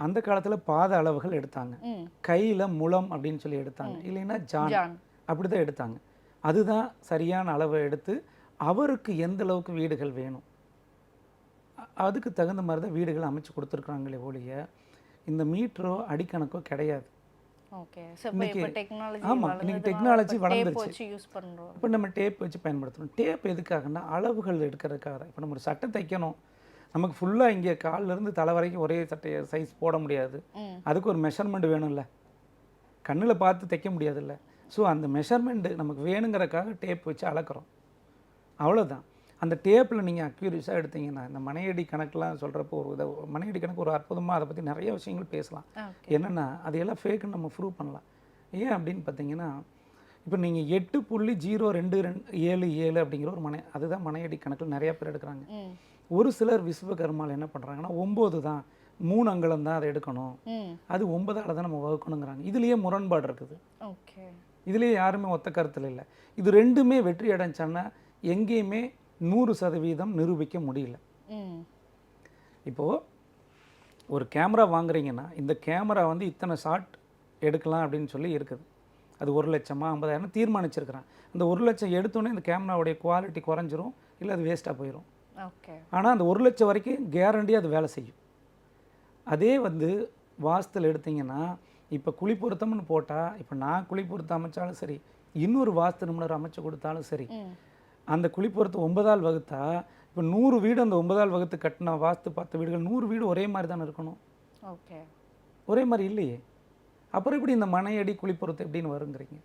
அந்த காலத்தில் பாத அளவுகள் எடுத்தாங்க, ம். கையில் முழம் அப்படின்னு சொல்லி எடுத்தாங்க, இல்லைன்னா ஜான் ஜான். அப்படி தான் எடுத்தாங்க. அதுதான் சரியான அளவை எடுத்து அவருக்கு எந்த அளவுக்கு வீடுகள் வேணும் அதுக்கு தகுந்த மாதிரி தான் வீடுகள் அமைச்சு கொடுத்துருக்குறாங்களே ஒழிய இந்த மீட்டரோ அடிக்கணக்கோ கிடையாது. ஓகே. ஸோ இன்னைக்கு இப்போ டெக்னாலஜி ஆமாம், இன்னைக்கு டெக்னாலஜி டேப் வளர்ந்துருச்சு. வச்சு யூஸ் பண்ணுறோம். இப்போ நம்ம டேப் வச்சு பயன்படுத்துகிறோம். டேப் எதுக்காகன்னா அளவுகள் எடுக்கிறதுக்காக தான். இப்போ நம்ம ஒரு சட்டை தைக்கணும், நமக்கு ஃபுல்லாக இங்கே கால்லேருந்து தலை வரைக்கும் ஒரே சட்டையை சைஸ் போட முடியாது. அதுக்கு ஒரு மெஷர்மெண்ட் வேணும்ல, கண்ணில் பார்த்து தைக்க முடியாதுல்ல. ஸோ அந்த மெஷர்மெண்ட்டு நமக்கு வேணுங்கிறதுக்காக டேப் வச்சு அளக்குறோம், அவ்வளோதான். அந்த டேப்பில் நீங்கள் அக்யூரேஸாக எடுத்தீங்கன்னா இந்த மனையடி கணக்கெலாம் சொல்கிறப்போ ஒரு மனையடி கணக்கு ஒரு அற்புதமாக அதை பற்றி நிறைய விஷயங்கள் பேசலாம். என்னென்னா அது எல்லாம் ஃபேக்குன்னு நம்ம ப்ரூவ் பண்ணலாம். ஏன் அப்படின்னு பார்த்தீங்கன்னா, இப்போ நீங்கள் 8.0227 அப்படிங்கிற ஒரு அதுதான் மனையடி கணக்கில் நிறையா பேர் எடுக்கிறாங்க. ஒரு சிலர் விஸ்வகர்மாவில் என்ன பண்ணுறாங்கன்னா 9 தான், 3 அங்குலம் தான் அதை எடுக்கணும், அது 9ஆல் தான் நம்ம வகுக்கணுங்கிறாங்க. இதுலேயே முரண்பாடு இருக்குது. ஓகே. இதுலேயே யாருமே ஒத்த கருத்தில் இல்லை. இது ரெண்டுமே வெற்றி அடைஞ்சான்னா எங்கேயுமே 100% நிரூபிக்க முடியல. இப்போது ஒரு கேமரா வாங்குறீங்கன்னா இந்த கேமரா வந்து இத்தனை ஷாட் எடுக்கலாம் அப்படின்னு சொல்லி இருக்குது. அது 1 லட்சமா 50,000 தீர்மானிச்சிருக்கிறான். அந்த 1 லட்சம் எடுத்தோன்னே இந்த கேமராவுடைய குவாலிட்டி குறைஞ்சிரும், இல்லை அது வேஸ்ட்டாக போயிடும். ஓகே. ஆனால் அந்த 1 லட்சம் வரைக்கும் கேரண்டியாக அது வேலை செய்யும். அதே வந்து வாஸ்துல எடுத்திங்கன்னா இப்போ குழி பொருத்தம்னு போட்டால், இப்போ நான் குழி பொருத்தம் அமைச்சாலும் சரி, இன்னொரு வாஸ்து நிபுணர் அமைச்சு கொடுத்தாலும் சரி, அந்த குழி பொருத்தம் 9ஆல் வகுத்தா இப்போ 100 வீடு அந்த 9ஆல் வகுத்து கட்டின வாஸ்து பார்த்த வீடுகள் 100 வீடு ஒரே மாதிரி தானே இருக்கணும். ஓகே. ஒரே மாதிரி இல்லையே. அப்புறம் எப்படி இந்த மனையடி குழி பொருத்தம் எப்படின்னு வருங்கிறீங்க?